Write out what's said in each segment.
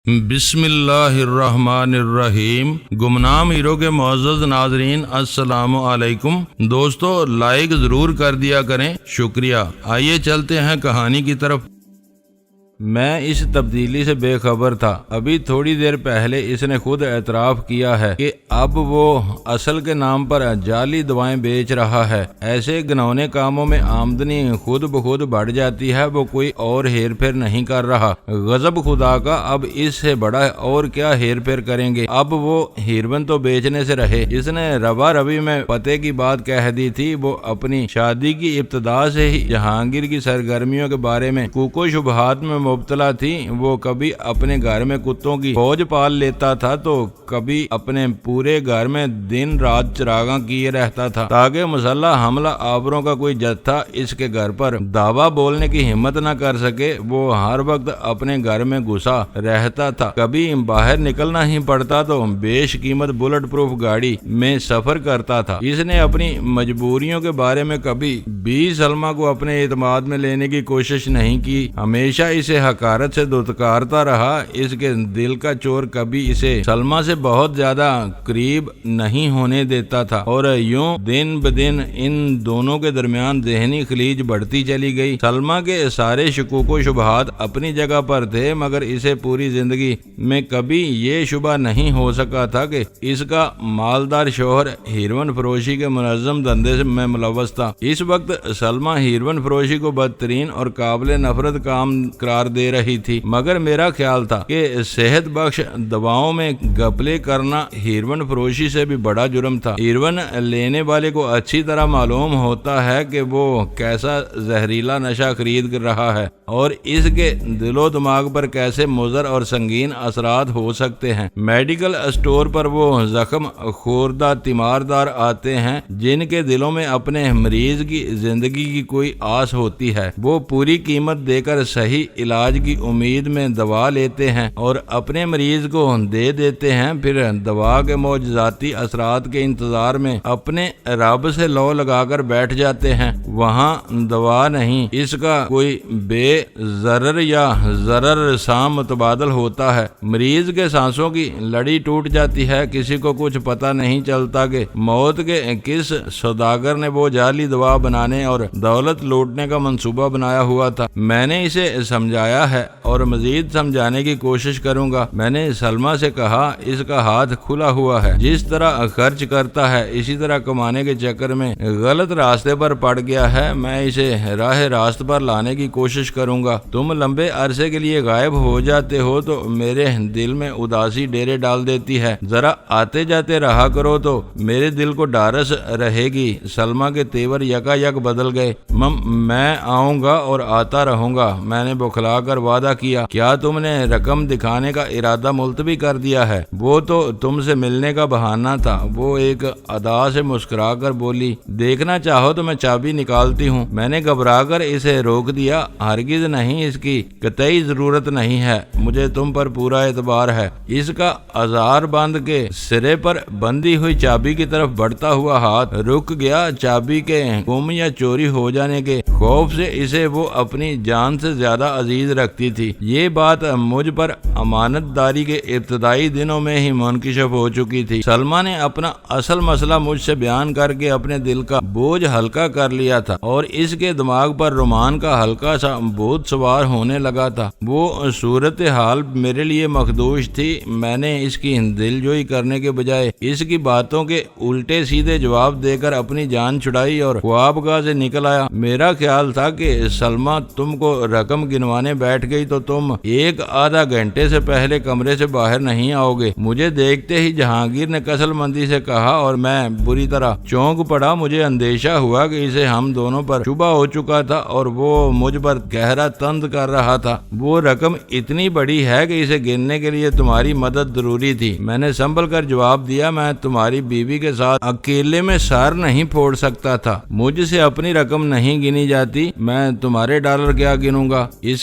بسم اللہ الرحمن الرحیم۔ گمنام ہیرو کے معزز ناظرین السلام علیکم۔ دوستو لائک ضرور کر دیا کریں، شکریہ۔ آئیے چلتے ہیں کہانی کی طرف۔ میں اس تبدیلی سے بے خبر تھا۔ ابھی تھوڑی دیر پہلے اس نے خود اعتراف کیا ہے کہ اب وہ اصل کے نام پر جعلی دوائیں بیچ رہا ہے۔ ایسے گنونے کاموں میں آمدنی خود بخود بڑھ جاتی ہے، وہ کوئی اور ہیر پھیر نہیں کر رہا۔ غضب خدا کا، اب اس سے بڑا اور کیا ہیر پھیر کریں گے۔ اب وہ ہیروین تو بیچنے سے رہے۔ اس نے روا روی میں پتے کی بات کہہ دی تھی۔ وہ اپنی شادی کی ابتدا سے ہی جہانگیر کی سرگرمیوں کے بارے میں کوکو شبہات میں مبتلا تھی۔ وہ کبھی اپنے گھر میں کتوں کی فوج پال لیتا تھا تو کبھی اپنے پورے گھر میں دن رات چراغاں کیے رہتا تھا تاکہ مسلح حملہ آوروں کا کوئی جتھا اس کے گھر پر دعویٰ بولنے کی ہمت نہ کر سکے۔ وہ ہر وقت اپنے گھر میں گھسا رہتا تھا۔ کبھی باہر نکلنا ہی پڑتا تو بیش قیمت بلٹ پروف گاڑی میں سفر کرتا تھا۔ اس نے اپنی مجبوریوں کے بارے میں کبھی بھی سلمیٰ کو اپنے اعتماد میں لینے کی کوشش نہیں کی۔ ہمیشہ اسے حقارت سے دھتکارتا رہا۔ اس کے دل کا چور کبھی اسے سلمیٰ سے بہت زیادہ قریب نہیں ہونے دیتا تھا، اور یوں دن بدن ان دونوں کے درمیان ذہنی خلیج بڑھتی چلی گئی۔ سلمیٰ کے سارے شکوک و شبہات اپنی جگہ پر تھے، مگر اسے پوری زندگی میں کبھی یہ شبہ نہیں ہو سکا تھا کہ اس کا مالدار شوہر ہیروین فروشی کے منظم دھندے میں ملوث تھا۔ اس وقت سلمیٰ ہیروین فروشی کو بدترین اور قابل نفرت کام قرار دے رہی تھی، مگر میرا خیال تھا کہ صحت بخش دواؤں میں گپلے کرنا ہیروین فروشی سے بھی بڑا جرم تھا۔ ہیروین لینے والے کو اچھی طرح معلوم ہوتا ہے کہ وہ کیسا زہریلا نشہ خرید رہا ہے اور اس کے دل و دماغ پر کیسے مضر اور سنگین اثرات ہو سکتے ہیں۔ میڈیکل اسٹور پر وہ زخم خوردہ تیماردار آتے ہیں جن کے دلوں میں اپنے مریض کی زندگی کی کوئی آس ہوتی ہے۔ وہ پوری قیمت دے کر صحیح علاج کی امید میں دوا لیتے ہیں اور اپنے مریض کو دے دیتے ہیں، پھر دوا کے معجزاتی اثرات کے انتظار میں اپنے رب سے لو لگا کر بیٹھ جاتے ہیں۔ وہاں دوا نہیں، اس کا کوئی بے ضرر یا ضرر سام متبادل ہوتا ہے۔ مریض کے سانسوں کی لڑی ٹوٹ جاتی ہے، کسی کو کچھ پتہ نہیں چلتا کہ موت کے کس سوداگر نے وہ جعلی دوا بنانے اور دولت لوٹنے کا منصوبہ بنایا ہوا تھا۔ میں نے اسے سمجھایا ہے اور مزید سمجھانے کی کوشش کروں گا۔ میں نے سلمیٰ سے کہا، اس کا ہاتھ کھلا ہوا ہے، جس طرح خرچ کرتا ہے اسی طرح کمانے کے چکر میں غلط راستے پر پڑ گیا ہے۔ میں اسے راہ راست پر لانے کی کوشش کروں گا۔ تم لمبے عرصے کے لیے غائب ہو جاتے ہو تو میرے دل میں اداسی ڈیرے ڈال دیتی ہے۔ ذرا آتے جاتے رہا کرو تو میرے دل کو ڈارس رہے گی۔ سلمیٰ کے تیور یکا یک بدل گئے۔ میں آؤں گا اور آتا رہوں گا، میں نے بخلا کر وعدہ کیا۔ کیا تم نے رقم دکھانے کا ارادہ ملتوی کر دیا ہے؟ وہ تو تم سے ملنے کا بہانہ تھا۔ وہ ایک ادا سے مسکرا کر بولی، دیکھنا چاہو تو میں چابی نکالتی ہوں۔ میں نے گھبرا کر اسے روک دیا، ہرگز نہیں، اس کی قطعی ضرورت نہیں ہے، مجھے تم پر پورا اعتبار ہے۔ اس کا ہزار بند کے سرے پر بندھی ہوئی چابی کی طرف بڑھتا ہوا ہاتھ رک گیا۔ چابی کے گم یا چوری ہو جانے کے خوف سے اسے وہ اپنی جان سے زیادہ عزیز رکھتی تھی۔ یہ بات مجھ پر امانت داری کے ابتدائی دنوں میں ہی منکشف ہو چکی تھی۔ سلمیٰ نے اپنا اصل مسئلہ مجھ سے بیان کر کے اپنے دل کا بوجھ ہلکا کر لیا تھا اور اس کے دماغ پر رومان کا ہلکا سا بھوت سوار ہونے لگا تھا۔ وہ صورتحال میرے لیے مخدوش تھی۔ میں نے اس کی دلجوئی کرنے کے بجائے اس کی باتوں کے الٹے سیدھے جواب دے کر اپنی جان چھڑائی اور خوابگاہ سے نکل آیا۔ میرا خیال تھا کہ سلمیٰ تم کو رقم گنوانے بیٹھ گئی تو تم ایک آدھا گھنٹے سے پہلے کمرے سے باہر نہیں آؤ گے۔ مجھے دیکھتے ہی جہانگیر نے کسل مندی سے کہا اور میں بری طرح چونک پڑا۔ مجھے اندیشہ ہوا کہ اسے ہم دونوں پر شبہ ہو چکا تھا اور وہ مجھ پر گہرا طنز کر رہا تھا۔ وہ رقم اتنی بڑی ہے کہ اسے گننے کے لیے تمہاری مدد ضروری تھی۔ میں نے سنبھل کر جواب دیا، میں تمہاری بیوی کے ساتھ اکیلے میں سر نہیں پھوڑ سکتا تھا۔ مجھ سے اپنی رقم نہیں گنی جاتی، میں تمہارے ڈالر کیا گنوں گا۔ اس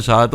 7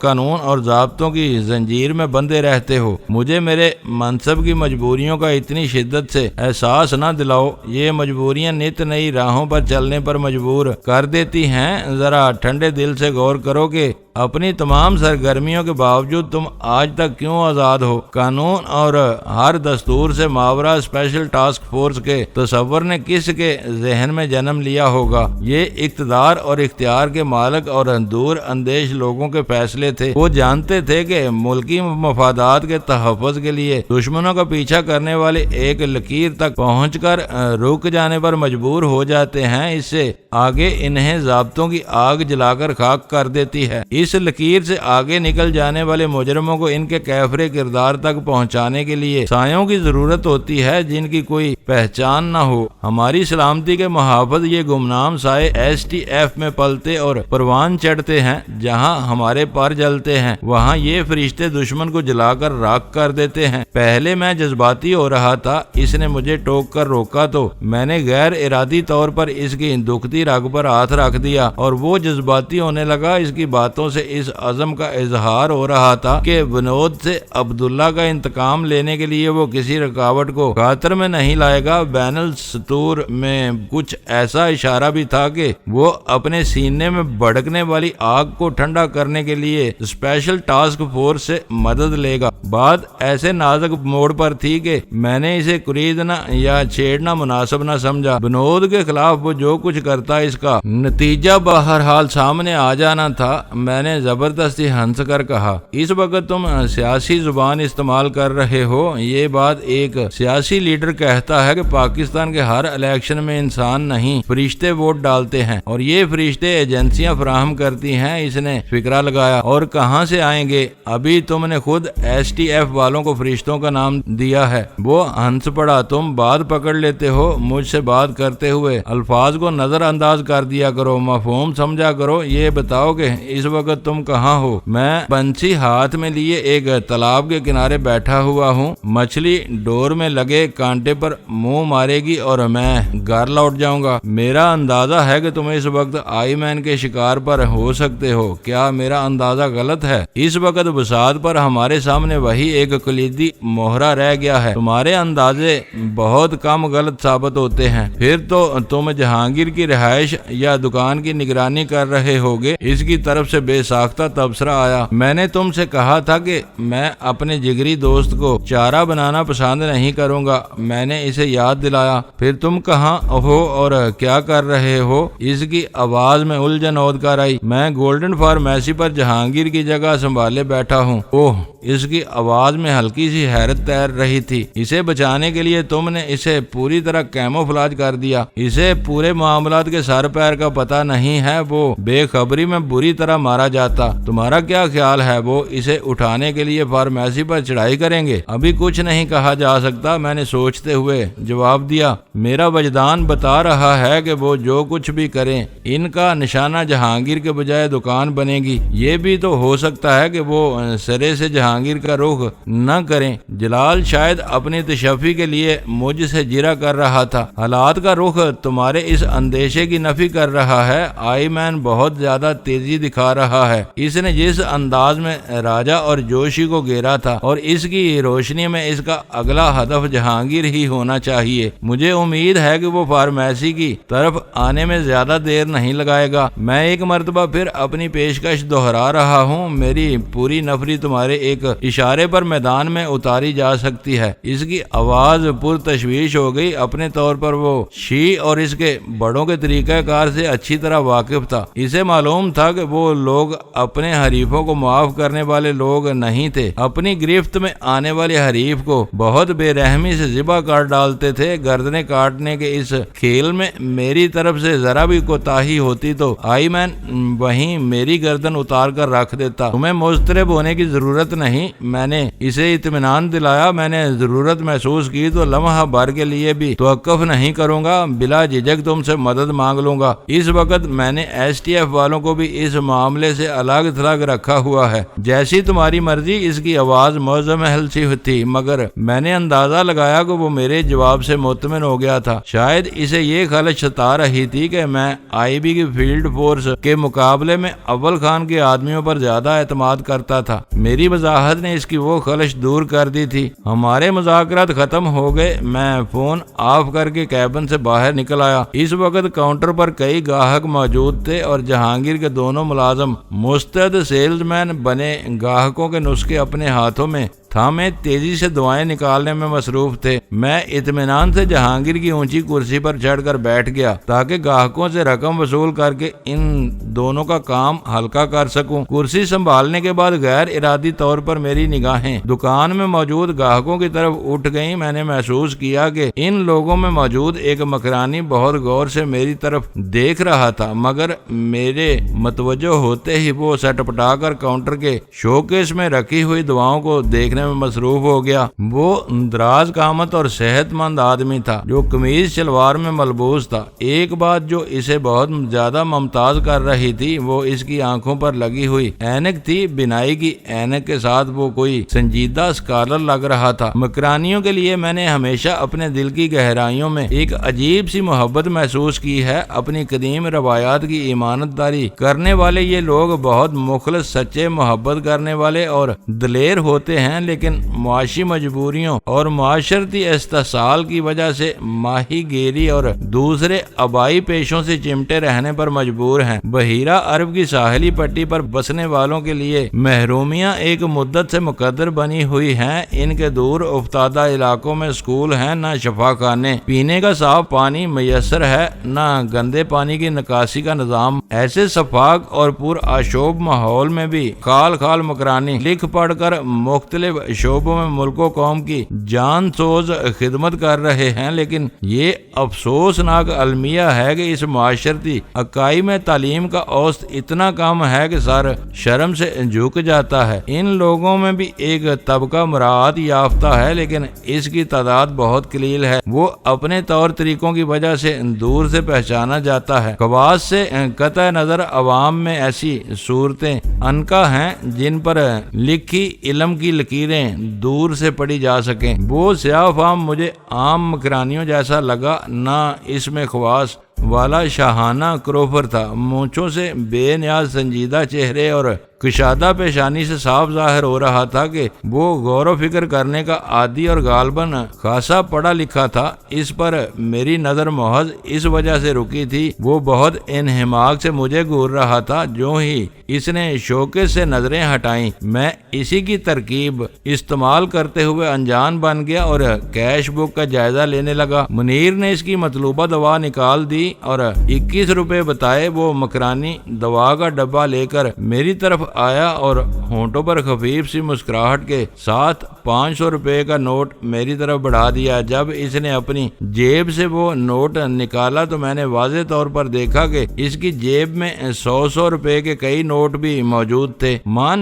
قانون اور ضابطوں کی زنجیر میں بندھے رہتے ہو۔ مجھے میرے منصب کی مجبوریوں کا اتنی شدت سے احساس نہ دلاؤ، یہ مجبوریاں نت نئی راہوں پر چلنے پر مجبور کر دیتی ہیں۔ ذرا ٹھنڈے دل سے غور کرو کہ اپنی تمام سرگرمیوں کے باوجود تم آج تک کیوں آزاد ہو؟ قانون اور ہر دستور سے ماورا اسپیشل ٹاسک فورس کے تصور نے کس کے ذہن میں جنم لیا ہوگا؟ یہ اقتدار اور اختیار کے مالک اور دور اندیش لوگوں کے فیصلے تھے۔ وہ جانتے تھے کہ ملکی مفادات کے تحفظ کے لیے دشمنوں کا پیچھا کرنے والے ایک لکیر تک پہنچ کر رک جانے پر مجبور ہو جاتے ہیں، اس سے آگے انہیں ضابطوں کی آگ جلا کر خاک کر دیتی ہے۔ اس لکیر سے آگے نکل جانے والے مجرموں کو ان کے کیفر کردار تک پہنچانے کے لیے سایوں کی ضرورت ہوتی ہے جن کی کوئی پہچان نہ ہو۔ ہماری سلامتی کے محافظ یہ گمنام سائے STF میں پلتے اور پروان چڑھتے ہیں۔ جہاں ہمارے پر جلتے ہیں وہاں یہ فرشتے دشمن کو جلا کر راکھ کر دیتے ہیں۔ پہلے میں جذباتی ہو رہا تھا، اس نے مجھے ٹوک کر روکا تو میں نے غیر ارادی طور پر اس کی دکھتی رگ پر ہاتھ رکھ دیا اور وہ جذباتی ہونے لگا۔ اس کی باتوں سے اس عزم کا اظہار ہو رہا تھا کہ ونود سے عبداللہ کا انتقام لینے کے لیے وہ کسی رکاوٹ کو خاطر میں نہیں لائے گا۔ بین السطور میں کچھ ایسا اشارہ بھی تھا کہ وہ اپنے سینے میں بھڑکنے والی آگ کو ٹھنڈا کرنے کے لیے اسپیشل ٹاسک فورس سے مدد لے گا۔ بات ایسے نازک موڑ پر تھی کہ میں نے اسے خریدنا یا چھیڑنا مناسب نہ سمجھا۔ ونود کے خلاف وہ جو کچھ کرتا اس کا نتیجہ بہرحال سامنے آ جانا تھا۔ میں نے زبردستی ہنس کر کہا، اس وقت تم سیاسی زبان استعمال کر رہے ہو۔ یہ بات ایک سیاسی لیڈر کہتا ہے کہ پاکستان کے ہر الیکشن میں انسان نہیں فرشتے ووٹ ڈالتے ہیں اور یہ فرشتے ایجنسیاں فراہم کرتی ہیں۔ اس نے فکرہ لگایا، اور کہاں سے آئیں گے؟ ابھی تم نے خود STF والوں کو فرشتوں کا نام دیا ہے۔ وہ ہنس پڑا، تم بات پکڑ لیتے ہو، مجھ سے بات کرتے ہوئے الفاظ کو نظر انداز کر دیا کرو، مفہوم سمجھا کرو۔ یہ بتاؤ کہ اس وقت تم کہاں ہو؟ میں بنسی ہاتھ میں لیے ایک تالاب کے کنارے بیٹھا ہوا ہوں۔ مچھلی ڈور میں لگے کانٹے پر منہ مارے گی اور میں گھر لوٹ جاؤں گا۔ میرا اندازہ ہے کہ تم اس وقت آئی مین کے شکار پر ہو سکتے ہو۔ کیا میرا اندازہ غلط ہے؟ اس وقت بساط پر ہمارے سامنے وہی ایک کلیدی موہرہ رہ گیا ہے۔ تمہارے اندازے بہت کم غلط ثابت ہوتے ہیں۔ پھر تو تم جہانگیر کی رہائش یا دکان کی نگرانی کر رہے ہوگے۔ اس کی طرف سے بے ساختہ تبصرہ آیا۔ میں نے تم سے کہا تھا کہ میں اپنے جگری دوست کو چارہ بنانا پسند نہیں کروں گا۔ میں نے اسے یاد دلایا۔ پھر تم کہاں ہو اور کیا کر رہے ہو؟ اس کی آواز میں الجھن عود کر آئی۔ میں گولڈن فارمیسی پر جہانگیر کی جگہ سنبھالے بیٹھا ہوں۔ اوہ، اس کی آواز میں ہلکی سی حیرت تیر رہی تھی۔ اسے بچانے کے لیے تم نے اسے پوری طرح کیموفلاج کر دیا۔ اسے پورے معاملات کے سر پیر کا پتہ نہیں ہے۔ وہ بے خبری میں بری طرح مارا جاتا۔ تمہارا کیا خیال ہے وہ اسے اٹھانے کے لیے فارمیسی پر چڑھائی کریں گے؟ ابھی کچھ نہیں کہا جا سکتا، میں نے سوچتے ہوئے جواب دیا۔ میرا وجدان بتا رہا ہے کہ وہ جو کچھ بھی کریں ان کا نشانہ جہانگیر کے بجائے دکان بنے گی۔ یہ بھی تو ہو سکتا ہے کہ وہ سرے سے جہانگیر کا رخ نہ کریں۔ جلال شاید اپنی تشفی کے لیے مجھ سے جرا کر رہا تھا۔ حالات کا رخ تمہارے اس اندیشے کی نفی کر رہا ہے۔ آئی مین بہت زیادہ تیزی دکھا رہا ہے۔ اس نے جس انداز میں راجا اور جوشی کو گھیرا تھا اور اس کی روشنی میں اس کا اگلا ہدف جہانگیر ہی ہونا چاہیے۔ مجھے امید ہے کہ وہ فارمیسی کی طرف آنے میں زیادہ دیر نہیں لگائے گا۔ میں ایک مرتبہ پھر اپنی پیشکش دہرا رہا ہوں۔ میری پوری نفری تمہارے ایک اشارے پر میدان میں اتاری جا سکتی ہے۔ اس کی آواز پر تشویش ہو گئی۔ اپنے طور پر وہ شی اور اس کے بڑوں کے طریقہ کار سے اچھی طرح واقف تھا۔ اسے معلوم تھا کہ وہ لوگ اپنے حریفوں کو معاف کرنے والے لوگ نہیں تھے۔ اپنی گرفت میں آنے والے حریف کو بہت بے رحمی سے ذبح کر ڈالتے تھے۔ گردنیں کاٹنے کے اس کھیل میں میری طرف سے ذرا بھی کوتاہی ہوتی تو آئی مین وہیں میری گردن اتار کر رکھ دیتا۔ تمہیں مضطرب ہونے کی ضرورت نہیں، میں نے اسے اطمینان دلایا۔ میں نے ضرورت محسوس کی تو لمحہ بھر کے لیے بھی توقف نہیں کروں گا، بلا جھجک تم سے مدد مانگ لوں گا۔ اس وقت میں نے STF والوں کو بھی اس معاملے سے الگ تھلگ رکھا ہوا ہے۔ جیسی تمہاری مرضی۔ اس کی آواز موزمحل سی تھی، مگر میں نے اندازہ لگایا کہ وہ میرے جواب سے مطمئن ہو گیا تھا۔ شاید اسے یہ خلش ستا رہی تھی کہ میں آئی بی کی فیلڈ فورس کے مقابلے میں اول خان کے آدمیوں پر زیادہ اعتماد کرتا تھا۔ میری وضاحت نے اس کی وہ خلش دور کر دی تھی۔ ہمارے مذاکرات ختم ہو گئے، میں فون آف کر کے کیبن سے باہر نکل آیا۔ اس وقت کاؤنٹر پر کئی گاہک موجود تھے اور جہانگیر کے دونوں ملازم مستعد سیلز مین بنے گاہکوں کے نسخے اپنے ہاتھوں میں تھامے تیزی سے دعائیں نکالنے میں مصروف تھے۔ میں اطمینان سے جہانگیر کی اونچی کرسی پر چڑھ کر بیٹھ گیا تاکہ گاہکوں سے رقم وصول کر کے ان دونوں کا کام ہلکا کر سکوں۔ کرسی سنبھالنے کے بعد غیر ارادی طور پر میری نگاہیں دکان میں موجود گاہکوں کی طرف اٹھ گئیں۔ میں نے محسوس کیا کہ ان لوگوں میں موجود ایک مکرانی بہت غور سے میری طرف دیکھ رہا تھا، مگر میرے متوجہ ہوتے ہی وہ سٹپٹا کر کاؤنٹر کے شوکیس میں رکھی ہوئی دواؤں کو دیکھنے میں مصروف ہو گیا۔ وہ دراز قامت اور صحت مند آدمی تھا جو قمیض شلوار میں ملبوس تھا۔ ایک بات جو اسے بہت زیادہ ممتاز کر رہی تھی وہ اس کی آنکھوں پر لگی ہوئی اینک تھی۔ بینائی کی اینک کے ساتھ وہ کوئی سنجیدہ اسکالر لگ رہا تھا۔ مکرانیوں کے لیے میں نے ہمیشہ اپنے دل کی گہرائیوں میں ایک عجیب سی محبت محسوس کی ہے۔ اپنی قدیم روایات کی ایمانت داری کرنے والے یہ لوگ بہت مخلص، سچے، محبت کرنے والے اور دلیر ہوتے ہیں، لیکن معاشی مجبوریوں اور معاشرتی استحصال کی وجہ سے ماہی گیری اور دوسرے آبائی پیشوں سے چمٹے رہنے پر مجبور ہیں۔ بحیرہ عرب کی ساحلی پٹی پر بسنے والوں کے لیے محرومیاں ایک مدت سے مقدر بنی ہوئی ہیں۔ ان کے دور افتادہ علاقوں میں اسکول ہیں، نہ شفا خانے، پینے کا صاف پانی میسر ہے، نہ گندے پانی کی نکاسی کا نظام۔ ایسے شفاف اور پر آشوب ماحول میں بھی خال خال مکرانی لکھ پڑھ کر مختلف شعبوں میں ملک و قوم کی جان سوز خدمت کر رہے ہیں، لیکن یہ افسوسناک المیہ ہے کہ اس معاشرتی اکائی میں تعلیم کا اوسط اتنا کم ہے کہ سر شرم سے جھک جاتا ہے۔ ان لوگوں میں بھی ایک طبقہ مراعات یافتہ ہے، لیکن اس کی تعداد بہت قلیل ہے۔ وہ اپنے طور طریقوں کی وجہ سے دور سے پہچانا جاتا ہے۔ خواص سے قطع نظر عوام میں ایسی صورتیں عنقا ہیں جن پر لکھی علم کی لکیریں دور سے پڑھی جا سکیں۔ وہ سیاہ فام مجھے عام مکرانیوں جیسا لگا، نہ اس میں خواص والا شاہانہ کروفر تھا۔ مونچھوں سے بے نیاز سنجیدہ چہرے اور کشادہ پیشانی سے صاف ظاہر ہو رہا تھا کہ وہ غور و فکر کرنے کا عادی اور غالباً خاصا پڑھا لکھا تھا۔ اس پر میری نظر محض اس وجہ سے رکی تھی وہ بہت انہماک سے مجھے گور رہا تھا۔ جو ہی اس نے شوکے سے نظریں ہٹائیں، میں اسی کی ترکیب استعمال کرتے ہوئے انجان بن گیا اور کیش بک کا جائزہ لینے لگا۔ منیر نے اس کی مطلوبہ دوا نکال دی اور 21 روپے بتائے۔ وہ مکرانی دوا کا ڈبہ لے کر میری طرف آیا اور ہونٹوں پر خفیف سی مسکراہٹ کے ساتھ 500 روپے کا نوٹ میری طرف بڑھا دیا۔ جب اس نے اپنی جیب سے وہ نوٹ نکالا تو میں نے واضح طور پر دیکھا کہ اس کی جیب میں 100 روپے کے کئی نوٹ بھی موجود تھے۔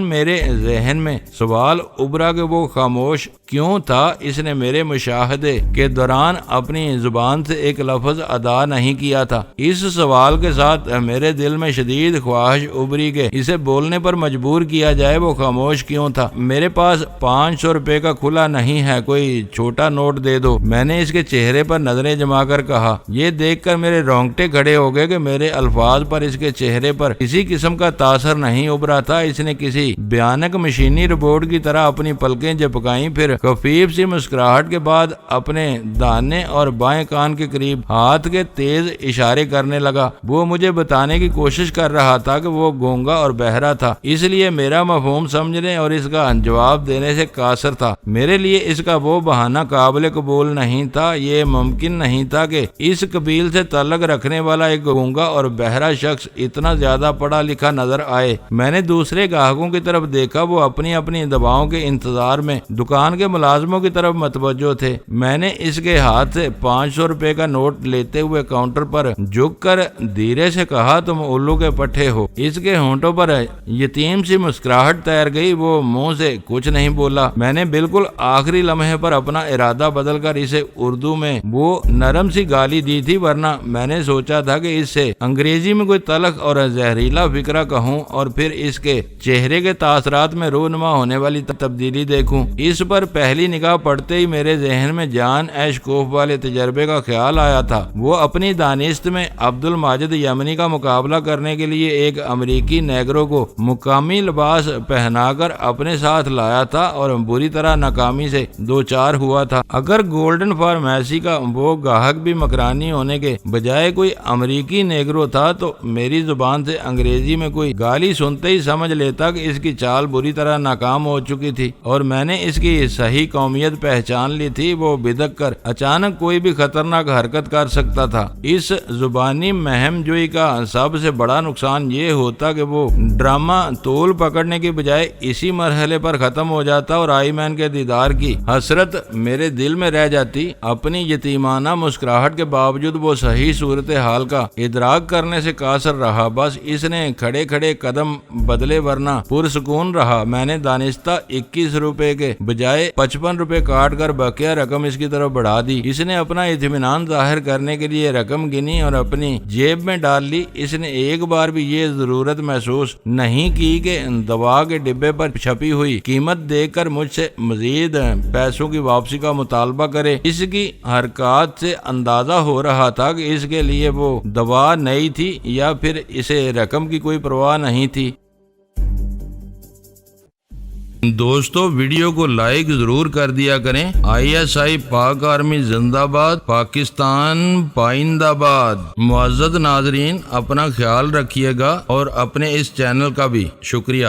میرے ذہن میں سوال ابھرا کہ وہ خاموش کیوں تھا۔ اس نے میرے مشاہدے کے دوران اپنی زبان سے ایک لفظ ادا نہیں کیا تھا۔ اس سوال کے ساتھ میرے دل میں شدید خواہش ابھری کہ اسے بولنے پر مجبور کیا جائے۔ وہ خاموش کیوں تھا؟ میرے پاس 500 روپے کا کھلا نہیں ہے، کوئی چھوٹا نوٹ دے دو، میں نے اس کے چہرے پر نظریں جما کر کہا۔ یہ دیکھ کر میرے رونگٹے کھڑے ہو گئے کہ میرے الفاظ پر اس کے چہرے پر کسی قسم کا تاثر نہیں ابھرا تھا۔ اس نے کسی بھیانک مشینی روبوٹ کی طرح اپنی پلکیں جھپکائیں، پھر خفیف سی مسکراہٹ کے بعد اپنے داہنے اور بائیں کان کے قریب ہاتھ کے تیز اشارے کرنے لگا۔ وہ مجھے بتانے کی کوشش کر رہا تھا کہ وہ گونگا اور بہرا تھا، اس لیے میرا مفہوم سمجھنے اور اس کا جواب دینے سے قاصر تھا۔ میرے لیے اس کا وہ بہانہ قابل قبول نہیں تھا۔ یہ ممکن نہیں تھا کہ اس قبیل سے تعلق رکھنے والا ایک گونگا اور بہرا شخص اتنا زیادہ پڑھا لکھا نظر آئے۔ میں نے دوسرے گاہکوں کی طرف دیکھا، وہ اپنی اپنی دواؤں کے انتظار میں دکان کے ملازموں کی طرف متوجہ تھے۔ میں نے اس کے ہاتھ سے 500 روپے کا نوٹ لیتے ہوئے کاؤنٹر پر جھک کر دھیرے سے کہا، تم الو کے پٹھے ہو۔ اس کے ہونٹوں پر یتیم سی مسکراہٹ تیر گئی۔ وہ منہ سے کچھ نہیں بولا۔ میں نے بالکل آخری لمحے پر اپنا ارادہ بدل کر اسے اردو میں وہ نرم سی گالی دی تھی، ورنہ میں نے سوچا تھا کہ اس سے انگریزی میں کوئی تلخ اور زہریلا فکرہ کہوں اور پھر اس کے چہرے کے تاثرات میں رونما ہونے والی تبدیلی دیکھوں۔ اس پر پہلی نگاہ پڑتے ہی میرے ذہن میں جان ایشکوف والے تجربے کا خیال آیا تھا۔ وہ اپنی دانست میں عبد الماجد یمنی کا مقابلہ کرنے کے لیے ایک امریکی نیگرو کو مقامی لباس پہنا کر اپنے ساتھ لایا تھا اور بری طرح ناکامی سے دوچار ہوا تھا۔ اگر گولڈن فارمیسی کا وہ گاہک بھی مکرانی ہونے کے بجائے کوئی امریکی نیگرو تھا تو میری زبان سے انگریزی میں کوئی گالی سنتے ہی سمجھ لیتا کہ اس کی چال بری طرح ناکام ہو چکی تھی اور میں نے اس کی صحیح قومیت پہچان لی تھی۔ وہ بدک کر اچانک کوئی بھی خطرناک حرکت کر سکتا تھا۔ اس زبانی مہم جوئی کا سب سے بڑا نقصان یہ ہوتا کہ وہ ڈرامہ طول پکڑنے کی بجائے اسی مرحلے پر ختم ہو جاتا اور آئی مین کے دیدار کی حسرت میرے دل میں رہ جاتی۔ اپنی یتیمانہ مسکراہٹ کے باوجود وہ صحیح صورتحال کا ادراک کرنے سے قاصر رہا۔ بس اس نے کھڑے کھڑے قدم بدلے ورنہ پرسکون رہا۔ میں نے دانستہ 21 روپے کے بجائے 55 روپے کاٹ کر بقیہ رقم اس کی طرف بڑھا دی۔ اس نے اپنا اطمینان ظاہر کرنے کے لیے رقم گنی اور اپنی جیب میں ڈال لی۔ اس نے ایک بار بھی یہ ضرورت محسوس نہیں کی کہ دوا کے ڈبے پر چھپی ہوئی قیمت دیکھ کر مجھ سے مزید پیسوں کی واپسی کا مطالبہ کرے۔ اس کی حرکات سے اندازہ ہو رہا تھا کہ اس کے لیے وہ دوا نئی تھی یا پھر اسے رقم کی کوئی پرواہ نہیں تھی۔ دوستو ویڈیو کو لائک ضرور کر دیا کریں۔ ISI پاک آرمی زندہ باد، پاکستان پائندہ باد۔ معزز ناظرین اپنا خیال رکھیے گا اور اپنے اس چینل کا بھی شکریہ۔